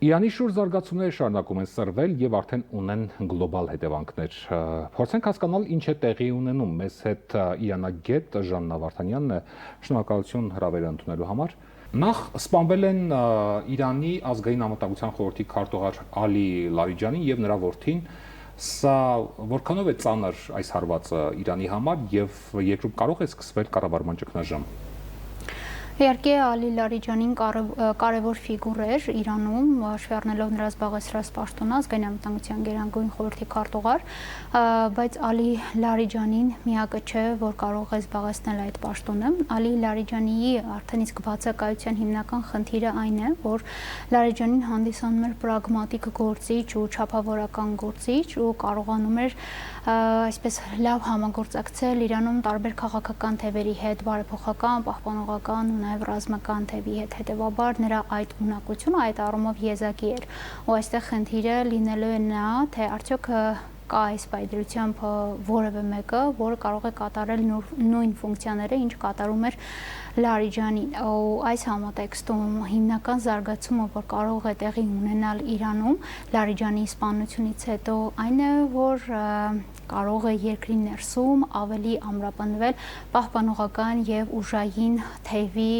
Իրանի շուրջ զարգացումները շարունակում են սրվել եւ արդեն ունեն գլոբալ հետևանքներ։ Փորձենք հասկանալ ինչ է տեղի ունենում։ Մեզ հետ իրանագետ Ժաննա Վարդանյանն է, շնորհակալություն հրավերը ընդունելու համար։ Նախ սպանվել են Իրանի ազգային անվտանգության խորհրդի քարտուղար Ալի Լարիջանին եւ նրա որդին։ Սա որքանով է ծանր այս հարվածը Իրանի համար եւ երկրում կարող է սկսվել կառավարման ճգնաժամ։ Իհարկե Ալի Լարիջանին կարևոր ֆիգուր էր Իրանում, հաշվի առնելով նրա զբաղեցրած պաշտոնը ազգային անվտանգության գերագույն խորհրդի քարտուղար, բայց Ալի Լարիջանին միակը չէ, որ կարող է զբաղեցնել այդ պաշտոնը։ Ալի Լարիջանիի արդեն իսկ բացակայության հիմնական խնդիրը այն է, որ Լարիջանին հանդիսանում էր պրագմատիկ գործիչ ու չափավորական գործիչ ու կարողանում էր այսպես լավ համագործակցել Իրանում տարբեր քաղաքական թևերի հետ, բարեփոխական, պահպանողական ու նաև ռազմական թևի հետ, հետևաբար նրա այդ ունակությունը այդ առումով եզակի էր ու այստեղ խնդիրը լինելու է նա, թե արդյոք կա այս պայծրությամբ որևէ մեկը, որը կարող է կատարել նույն ֆունկցիաները, ինչ կատարում էր Լարիջանին, ու այս համատեքստում հիմնական զարգացումը, որ կարող է տեղի ունենալ Իրանում Լարիջանի սպանությունից հետո, այն է, որ կարող է երկրի ներսում ավելի ամրապնդվել պահպանողական եւ ուժային թևի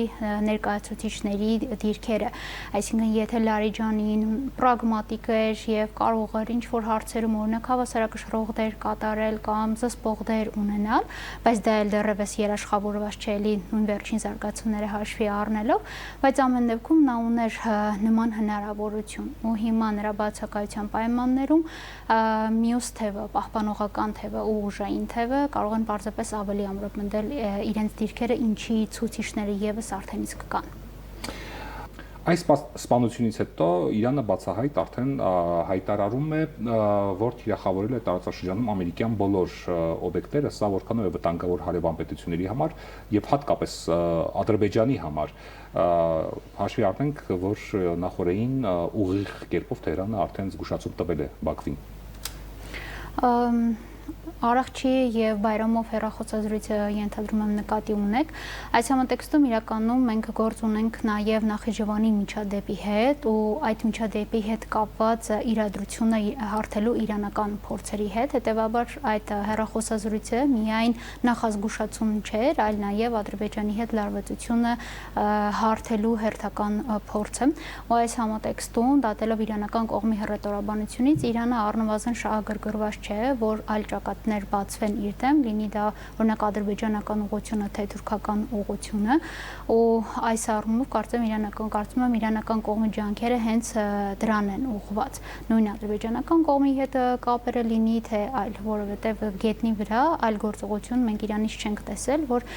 ներկայացուցիչների դիրքերը, այսինքն եթե Լարիջանին պրագմատիկ էր եւ կարող էր ինչ-որ հարցերում օրինակ հավասարակշռող դեր կատարել կամ զսպող դեր ունենալ, բայց դա էլ դեռևս երաշխավորված չէ էլի նույն վերջին զարգացումները հաշվի առնելով, բայց ամեն դեպքում նա ուներ նման հնարավորություն ու հիմա նրա բացակայության պայմաններում մյուս թևը, պահպանողական թևը ու ուժային թևը կարող են պարզապես ավելի ամրապնդել իրենց դիրքերը, ինչի ցուցիչները եւս արդեն իսկ կան։ Այս սպանությունից հետո Իրանը բացահայտ արդեն հայտարարում է, որ թիրախավորել է տարածաշրջանում ամերիկյան բոլոր օբյեկտները, սա որքանով է վտանգավոր հարևան պետությունների համար եւ հատկապես Ադրբեջանի համար։ Հաշվի առնենք, որ նախորդին ուղիղ կերպով Թեհրանը արդեն զգուշացում տվել է Բաքվին։ Արարչի եւ Բայրամով հեռախոսազրույցը ենթադրում եմ նկատի ունեք, այս համատեքստում իրականում մենք գործ ունենք նաեւ Նախիջևանի միջադեպի հետ ու այդ միջադեպի հետ կապված իրադրությունը հարթելու իրանական փորձերի հետ, հետեւաբար այդ հեռախոսազրույցը միայն նախազգուշացում չէր, այլ նաեւ Ադրբեջանի հետ լարվածությունը հարթելու հերթական փորձը, ու այս համատեքստում դատելով իրանական կողմի հռետորաբանությունից Իրանը առնվազն շահագրգռված չէ, որ այլ ճակատներ բացվեն իր դեմ, լինի դա օրինակ ադրբեջանական ուղղությունը, թե թուրքական ուղղությունը, ու այս առումով կարծում եմ իրանական կողմի ջանքերը հենց դրան են ուղղված։ Նույն ադրբեջանական կողմի հետ կապերը լինի, թե այլ, որովհետև գետնի վրա այլ գործողություն մենք Իրանից չենք տեսել, որ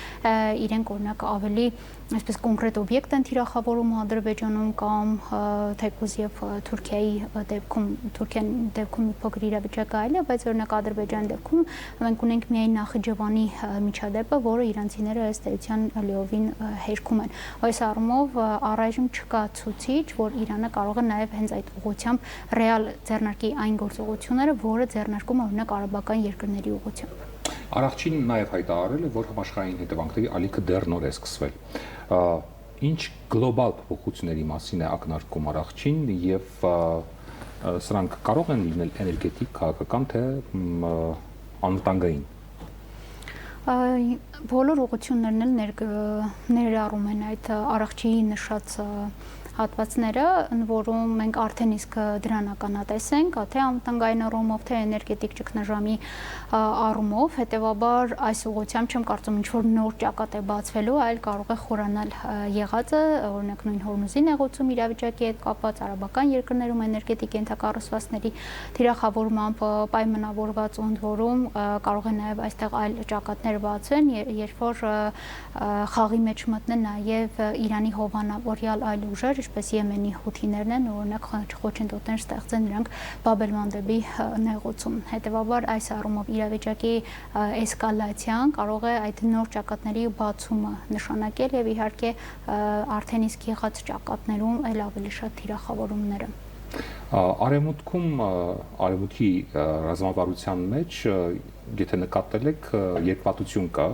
իրենք օրինակ ավելի այսպես կոնկրետ օբյեկտ են թիրախավորում Ադրբեջանում կամ թեկուզ եւ Թուրքիայի դեպքում մի փոքր իրավիճակը այլ է, բայց օրինակ Ադրբեջանի դեպքում մենք ունենք միայն Նախիջևանի միջադեպը, որը իրանցիները ըստ էության լիովին հերքում են։ Այս առումով առայժմ չկա ցուցիչ, որ Իրանը կարող է նաեւ հենց այդ ուղղությամբ ռեալ ձեռնարկի այն գործողությունները, որը ձեռնարկում է օրինակ արաբական երկրների ուղղությամբ։ Արարչին նաև հայտարարել է, որ համաշխարհային հետևանքների ալիքը դեռ նոր է սկսվել։ Ինչ գլոբալ փոփոխությունների մասին է ակնարկում Արարչին եւ սրանք կարող են լինել էներգետիկ, քաղաքական թե անվտանգային։ Բոլոր ուղղություններն էլ ներառում են այդ Արարչիի նշած հատվածները, որում մենք արդեն իսկ դրան ականատես ենք, թե անվտանգային առումով, թե էներգետիկ ճգնաժամի առումով, հետեւաբար այս ուղղությամբ չեմ կարծում ինչ-որ նոր ճակատ է բացվելու, այլ կարող է խորանալ եղածը, օրինակ նույն Հորմուզի նեղուցում իրավիճակի հետ կապված արաբական երկրներում էներգետիկ ենթակառուցվածքների թիրախավորմամբ պայմանավորված ու ընդ որում կարող է նաև այստեղ այլ ճակատներ բացվեն, երբ որ խաղի մեջ մտնեն նաև Իրանի հովանավորյալ այլ ուժեր, ինչպես Եմենի հութիներն են, օրինակ խոչընդոտներ ստեղծեն նրանք Բաբ էլ-Մանդեբի նեղուցում։ Հետևաբար այս առումով իրավիճակի էսկալացիան կարող է այդ նոր ճակատների բացումը նշանակել եւ իհարկե արդեն իսկ եղած ճակատներում այլ ավելի շատ թիրախավորումները։ Արևմուտքում արևմուտքի ռազմավարության մեջ, եթե նկատել եք, երկվատություն կա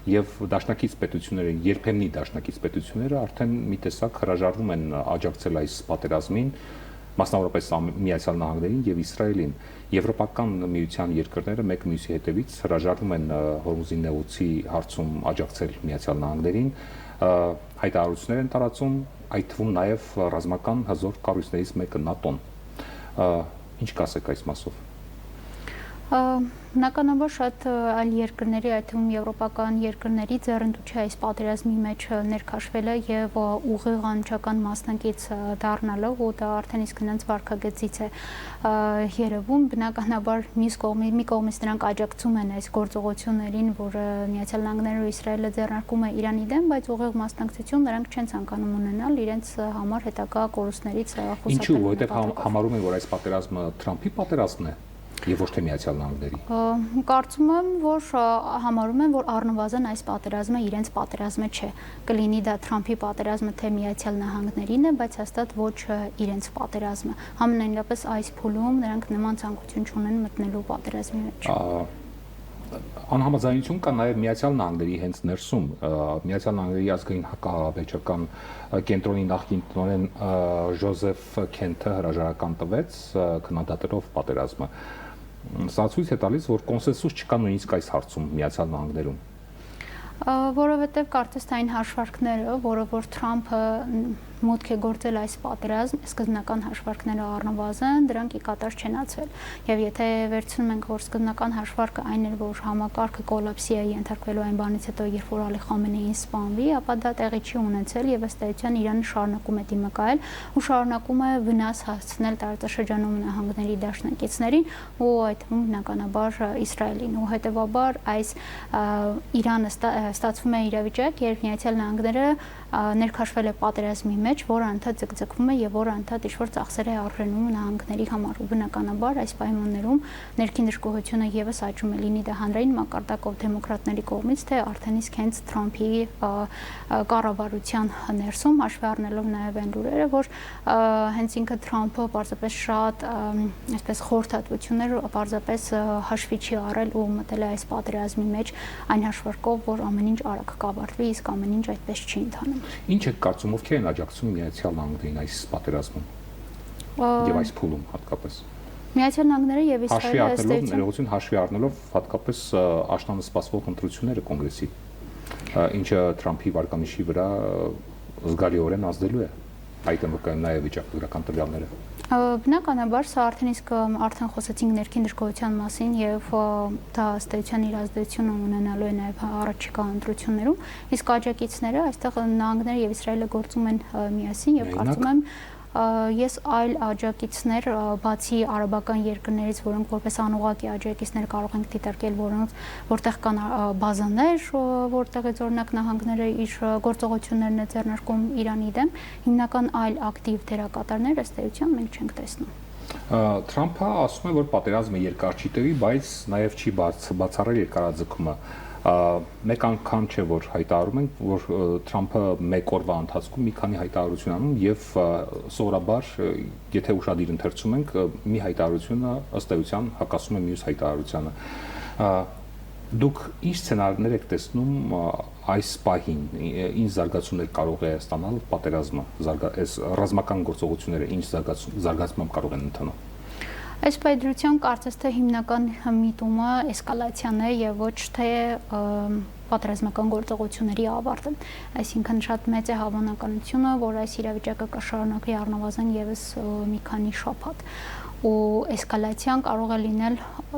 եւ դաշնակից պետությունները, երբեմնի դաշնակից պետությունները արդեն մի տեսակ հրաժարվում են աջակցել այս պատերազմին, մասնավորապես Միացյալ Նահանգներին եւ Իսրայելին։ Եվրոպական միության երկրները մեկ մյուսի հետևից հրաժարվում են Հորմուզի նեղուցի հարցում աջակցել Միացյալ Նահանգներին, հայտարարություններ են տարածում, այդ թվում նաեւ ռազմական հզոր կառույցներից մեկը ՆԱՏՕ-ն։ Ինչ կասեք այս մասով։ Բնականաբար շատ այլ երկրների, այդ թվում եվրոպական երկրների ձեռնտու չէ այս պատերազմի մեջ ներքաշվելը եւ ուղիղ անմիջական մասնակից դառնալով, ու դա արդեն իսկ նրանց վարքագծից է երևում։ Բնականաբար մի կողմից նրանք աջակցում են այս գործողություններին, որը Միացյալ Նահանգները ու Իսրայելը ձեռնարկում է Իրանի դեմ, բայց ուղիղ մասնակցություն նրանք չեն ցանկանում ունենալ իրենց համար հետագա կորուստներից խուսափելու։ Ինչու՞, որովհետեւ համարում են, որ այս պատերազմը Թրամփի պատերազմն է։ Եվ ոչ թե Միացյալ Նահանգների։ Կարծում եմ, որ համարում են, որ առնվազն այս պատերազմը իրենց պատերազմը չէ։ Կլինի դա Թրամփի պատերազմը, թե Միացյալ Նահանգներին է, բայց հաստատ ոչ իրենց պատերազմը։ Համենայնապես այս փուլում նրանք նման ցանկություն չունեն մտնելու պատերազմի մեջ։ Անհամաձայնություն կա նաև Միացյալ Նահանգների հենց ներսում։ Միացյալ Նահանգների ազգային հակահավաքչական կենտրոնի նախկին տնօրեն Ժոզեֆ Քենթը հրաժարական տվեց քննադատելով պատերազմը։ Սա ցույց է տալիս, որ կոնսենսուս չկա նույնիսկ այս հարցում Միացյալ Նահանգներում։ Որովհետև կարծես թե այն հաշվարկները, որ Թրամփը մուտք է գործել այս պատերազմ, սկզբնական հաշվարկները առնվազն դրանք ի կատար չեն ածվել։ Եվ եթե վերցնում ենք, որ սկզբնական հաշվարկը այն էր, որ համակարգը կոլապսի է ենթարկվելու այն բանից հետո, երբ որ Ալի Խամենեին սպանվի, ապա դա տեղի չի ունեցել եւ ըստ էության Իրանը շարունակում է դիմակայել ու շարունակում է վնաս հասցնել տարածաշրջանում նահանգների դաշնակիցներին ու այդ թվում բնականաբար Իսրայելին, ու հետեւաբար այս Իրանը ստացվում է իրավիճակ, երբ Միացյալ Նահանգները ներքաշվել է պատերազմի մեջ, որը անդադ ձգձգվում է եւ որը անդադ ինչ-որ ծախսեր է առնում նահանգների համար, ու բնականաբար այս պայմաններում ներքին դժգոհությունը եւս աճում է, լինի դա հանրային մակարդակով դեմոկրատների կողմից, թե արդեն իսկ հենց Թրամփի կառավարության ներսում, հաշվի առնելով նաեւ այն լուրերը, որ հենց ինքը Թրամփը պարզապես շատ այսպես խորհրդատվություններ պարզապես հաշվի չի առել ու մտել է այս պատերազմի մեջ այն հաշվարկով, որ ամեն ինչ արագ կավարտվի, իսկ ամեն ինչ այդպես չի ընթանում։ Ինչ եք կարծում, ովքեր են աջակցում Միացյալ Նահանգներին այս պատերազմում եւ այս փուլում հատկապես։ Միացյալ Նահանգները եւ Իսրայելը ներողություն հաշվի առնելով հատկապես աշնանը սպասվող ընտրությունները կոնգրեսի, ինչը Թրամփի վարկանիշի վրա զգալիորեն ազդելու է, այդ վկայում նաեւ վիճակագրական տվյալները։ Բնականաբար սա արդեն խոսեցինք ներքին դժգոհության մասին եւ դա ըստ էության իր ազդեցությունը ունենալու է նաեւ առաջիկա ընտրություններում, իսկ աջակիցները այստեղ նահանգները եւ Իսրայելը գործում են միասին եւ կարծում եմ ես այլ աջակիցներ բացի արաբական երկրներից, որոնք որպես անուղղակի աջակիցներ կարող ենք դիտարկել, որտեղ կան բազաներ, որտեղից օրինակ նահանգները իր գործողություններն է ձեռնարկում Իրանի դեմ, հիմնական այլ ակտիվ դերակատարներ ըստ էության մենք չենք տեսնում։ Թրամփը ասում է, որ պատերազմը երկար չի տևի, բայց նաև չի բացառել երկարաձգումը։ Մեկ անգամ չէ, որ հայտարարում են, որ Թրամփը մեկ օրվա ընթացքում մի քանի հայտարարություն անում եւ սովորաբար, եթե ուշադիր ընթերցում ենք, մի հայտարարությունը ըստ էության հակասում է մյուս հայտարարությանը։ Դուք ինչ սցենարներ եք տեսնում այս պահին, ինչ զարգացումներ կարող է ստանալ պատերազմը, այս ռազմական գործողությունները ինչ զարգացումով կարող են ընթանալ։ Այս պայդրության կարծես թե հիմնական միտումը էսկալացիան է եւ ոչ թե պատերազմական գործողությունների ավարտը, այսինքն շատ մեծ է հավանականությունը, որ այս իրավիճակը կշարունակվի առնվազն եւս մի քանի շաբաթ, ու էսկալացիան կարող է լինել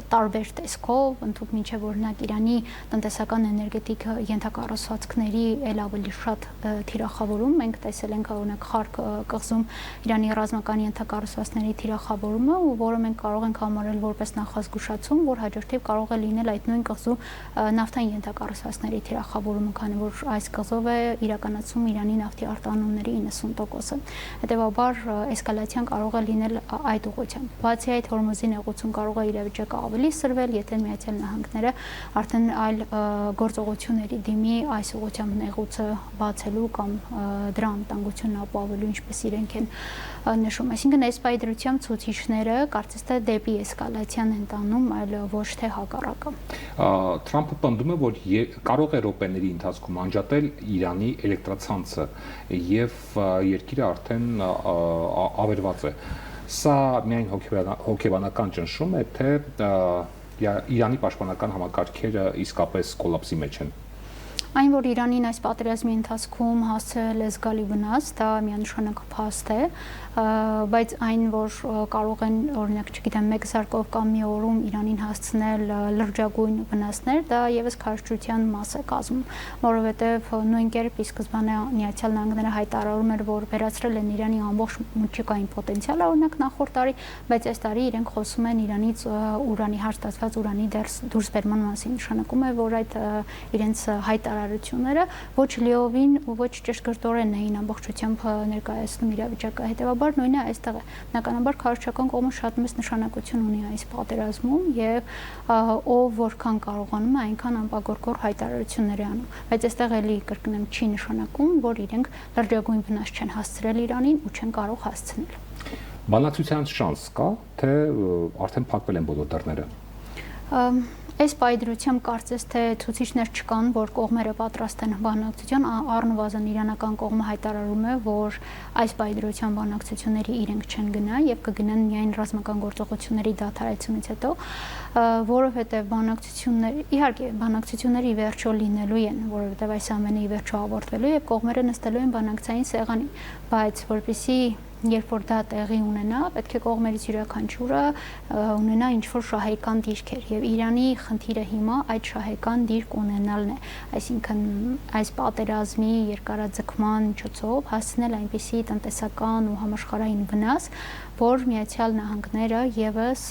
տարբեր տեսքով, ընդհանուր մինչև օրինակ Իրանի տնտեսական էներգետիկ ենթակառուցվածքների ել ավելի շատ թիրախավորում, մենք տեսել ենք օրինակ Խարկ կղզում Իրանի ռազմական ենթակառուցվածքների թիրախավորումը, ու որը մենք կարող ենք համարել որպես նախազգուշացում, որ հաջորդիվ կարող է լինել այդ նույն կղզու նավթային ենթակառուցվածքների թիրախավորումը, քանի որ այս կղզով է իրականացում Իրանի նավթի արտահանումների 90%-ը։ Հետևաբար էսկալացիան կարող է լինել այդ ուղղությամբ։ Բացի այդ, Հորմուզի նեղուցում կարող է իրավիճակը ավելի սրվել, եթե Միացյալ Նահանգները արդեն այլ գործողությունների դիմի այս ուղղությամբ նեղուցը բացելու կամ դրա անվտանգությունն ապահովելու, ինչպես իրենք են նշում։ Այսինքն այս պայդրությամբ ցուցիչները կարծես թե դեպի էսկալացիան են տանում, այլ ոչ թե հակառակը։ Թրամփը պնդում է, որ կարող է րոպեների ընթացքում անջատել Իրանի էլեկտրացանցը եւ երկիրը արդեն ավերված է։ Սա միայն հոգեբանական ճնշում է, թե Իրանի պաշտպանական համակարգերը իսկապես կոլապսի մեջ են։ Այն, որ Իրանին այս պատերազմի ընթացքում հասցրել է զգալի վնաս, դա միանշանակ փաստ է, բայց այն, որ կարող են, օրինակ, չգիտեմ, 1 զարկով կամ մի օրում Իրանին հասցնել լրջագույն վնասներ, դա եւս քարոզչության մաս է կազմում, որովհետեւ նույն կերպ ի սկզբանե Միացյալ Նահանգները հայտարարում էր, որ վերացրել են Իրանի ամբողջ մուտչիկային պոտենցիալը, օրինակ նախորդ տարի, բայց այս տարի իրենք խոսում են Իրանից ուրանի հաշտացված ուրանի դուրսբերման մասին, նշանակում է, որ այդ իրենց հայտարարությունները ոչ լիովին ու ոչ ճշգրտորեն էին ամբողջությամբ ներկայացնում իրավիճակը, հետեւաբար նույնը այստեղ է։ Բնականաբար քարոզչական կողմը շատ մեծ նշանակություն ունի այս պատերազմում եւ ով որքան կարողանում է, այնքան անպագորգոր հայտարարություններ է անում, բայց այստեղ էլի կրկնեմ չի նշանակում, որ իրենք լրջագույն վնաս չեն հասցրել Իրանին ու չեն կարող հասցնել։ Բանակցության շանս կա, թե արդեն փակվել են բոլոր դռները։ Այս պայդրությամբ կարծես թե ցուցիչներ չկան, որ կողմերը պատրաստ են բանակցության, առնվազն իրանական կողմը հայտարարում է, որ այս պայդրության բանակցությունների իրենք չեն գնա եւ կգնան միայն ռազմական գործողությունների դադարեցումից հետո, որովհետեւ բանակցություններ, իհարկե, բանակցությունների վերջո լինելու են, որովհետեւ այս ամենը ի վերջո ավարտվելու եւ կողմերը նստելու են բանակցային սեղանին, բայց որպեսզի երբ որ դա տեղի ունենա, պետք է կողմերից յուրաքանչյուրը ունենա ինչ-որ շահեկան դիրքեր եւ Իրանի խնդիրը հիմա այդ շահեկան դիրք ունենալն է, այսինքն այս պատերազմի երկարաձգման միջոցով հասցնել այնպիսի տնտեսական ու համաշխարհային վնաս, որ Միացյալ Նահանգները եւս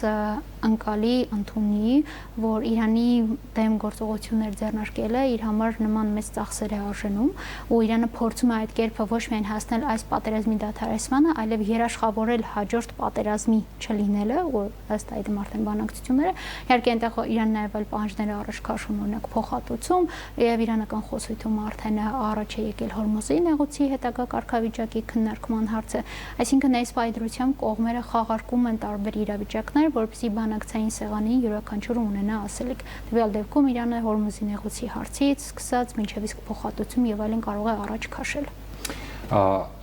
անկալի ընդունի, որ Իրանի դեմ գործողություններ ձեռնարկելը իր համար նման մեծ ծախսեր է արժենում ու Իրանը փորձում է այդ կերպը ոչ միայն հասնել այս պատերազմի դադարեցմանը, այլև երաշխավորել հաջորդ պատերազմի չլինելը, ու ըստ այդմ արդեն բանակցությունները, իհարկե այնտեղ Իրանն նաև այլ պահանջներ առաջ քաշում, օրինակ փոխհատուցում եւ իրանական խոսույթում արդեն առաջ է եկել Հորմուզի նեղուցի հետագա կարգավիճակի քննարկման հարցը, այսինքն այս պայդրությամբ կողմերը խաղարկում են տարբեր իրավիճակներ, որպեսզի բանակցային սեղանի յուրաքանչյուրը ունենա ասելիք։ Տվյալ դեպքում Իրանը Հորմուզի նեղուցի հարցից սկսած մինչև իսկ փոխհատուցում եւ այլն կարող է առաջ քաշել։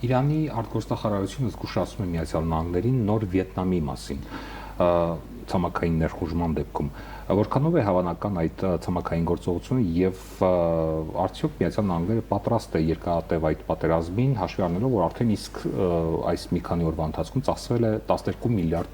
Իրանի արտգործնախարարությունը զգուշացնում է Միացյալ Նահանգներին նոր Վիետնամի մասին ցամաքային ներխուժման դեպքում, որքանով է հավանական այդ ցամաքային գործողությունը եւ արդյոք Միացյալ Նահանգները պատրաստ է երկարատև այդ պատերազմին, հաշվի առնելով, որ արդեն իսկ այս մի քանի օրվա ընթացքում ծախսվել է $12 միլիարդ։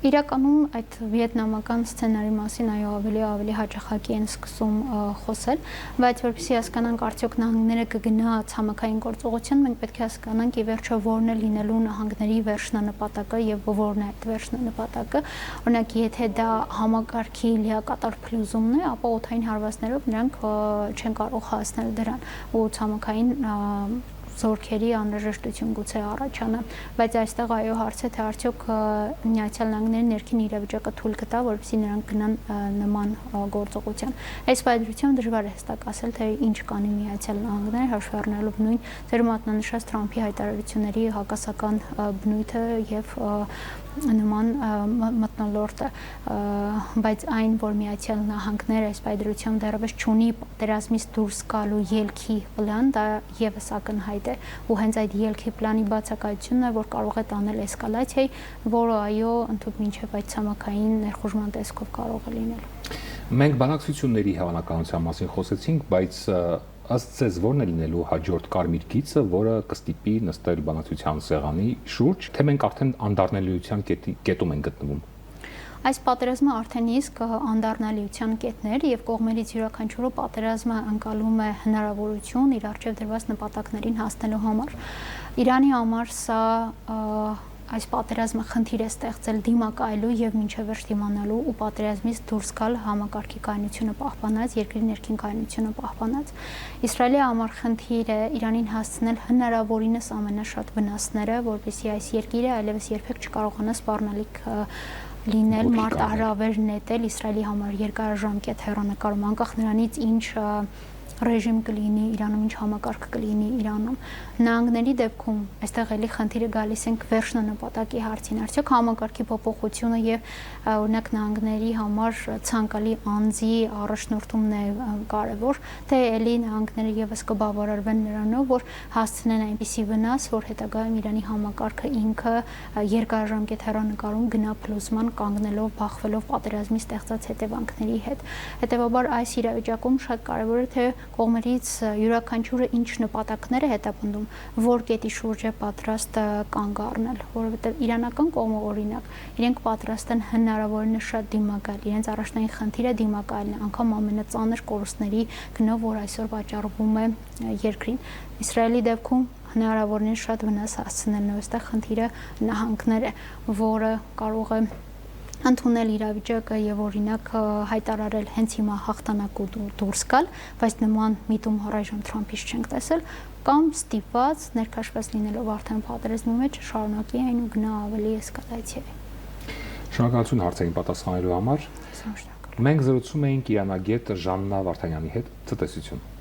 Իրականում այդ վիետնամական սցենարի մասին ավելի հաճախակի են սկսում խոսել, բայց որպեսզի հասկանանք արդյոք նահանգները կգնա ցամաքային գործողություն, մենք պետք է հասկանանք ի վերջո որն է լինելու նահանգների վերջնանպատակը եւ որն է այդ վերջնանպատակը։ Օրինակ, եթե դա համակարգի լիակատար փլուզումն է, ապա օդային հարվածներով նրանք չեն կարող հասնել դրան ու ցամաքային զորքերի անհրաժեշտություն գուցե առաջանա, բայց այստեղ այո հարց է, թե արդյոք Միացյալ Նահանգների ներքին իրավիճակը թույլ կտա, որպեսզի նրանք գնան նման գործողության։ Այս պայմանությամբ դժվար է հստակ ասել, թե ինչ կանի Միացյալ Նահանգները, հաշվի առնելով նույն ձեր մատնանշած Թրամփի հայտարարությունների հակասական բնույթը եւ նման մթնոլորտը, բայց այն, որ Միացյալ Նահանգները այս պայմանությամբ դեռևս չունի պատերազմից դուրս գալու ելքի պլան, դա եւս ակնհայտ է, ու հենց այդ ելքի պլանի բացակայությունն է, որ կարող է տանել էսկալացիայի, որը այո, ընդհանուր մինչև այդ ցամաքային ներխուժման տեսքով կարող է լինել։ Մենք բանակցությունների հավանականության մասին խոսեցինք, բայց ըստ ձեզ ո՞րն է լինելու հաջորդ կարմիր գիծը, որը կստիպի նստել բանակցության սեղանի շուրջ, թե մենք արդեն անդառնալիության կետում ենք գտնվում։ Այս պատերազմը արդեն իսկ անդառնալիության կետներ եւ կողմերից յուրաքանչյուրը պատերազմը անցալում է հնարավորություն իր արժեվ դրված նպատակներին հասնելու համար։ Իրանի համար սա այս պատերազմը խնդիր է ստեղծել դիմակայելու եւ մինչեւ վերջ դիմանալու ու պատերազմից դուրս գալ համակարգի կայունությունը պահպանած, երկրի ներքին կայունությունը պահպանած։ Իսրայելի համար խնդիր է Իրանին հասցնել հնարավորինս ամենաշատ վնասները, որպեսզի այս երկիրը այլևս երբեք չկարողանա սպառնալիք լինել, մարտահրավեր նետել Իսրայելի համար երկարաժամկետ հեռանկարում, անկախ նրանից ինչ ռեժիմ կլինի Իրանում, ինչ համակարգ կլինի Իրանում։ Նահանգների դեպքում այստեղ էլի խնդիրը գալիս ենք վերջնանպատակի հարցին, արդյոք համակարգի փոփոխությունը եւ օրինակ նահանգների համար ցանկալի անձի առաջնորդումն է կարևոր, թե էլի նահանգները եւս կբավարարվեն նրանով, որ հասցնեն այնպիսի վնաս, որ հետագայում Իրանի համակարգը ինքը երկարաժամկետ հեռանկարում գնա փլուզման, կանգնելով, բախվելով պատերազմի ստեղծած հետևանքների հետ։ Հետևաբար այս իրավիճակում շատ կարևոր է, թե կողմերից յուրաքանչյուրը ինչ նպատակներ է հետապնդում, որ կետի շուրջ է պատրաստ կանգ առնել, որովհետև իրանական կողմը օրինակ, իրենք պատրաստ են հնարավորինս շատ դիմակայել, իրենց առաջնային խնդիրը դիմակայելն է, անգամ ամենածանր կորուստների գնով, որ այսօր վաճառվում է երկրին։ Իսրայելի դեպքում հնարավորինս շատ վնաս հասցնելն է, այստեղ խնդիրը նահանգներ է, որը կարող է ընդունել իրավիճակը եւ օրինակ հայտարարել հենց հիմա հաղթանակու դուրս գալ, բայց նման միտում առայժմ Թրամփից չենք տեսել, կամ ստիպված ներքաշված լինելով արդեն պատերազմի մեջ շարունակի այն ու գնա ավելի էսկալացիայի։ Շնորհակալություն հարցերին պատասխանելու համար։ Մենք զրուցում էինք իրանագետ Ժաննա Վարդանյանի հետ, ցտեսություն։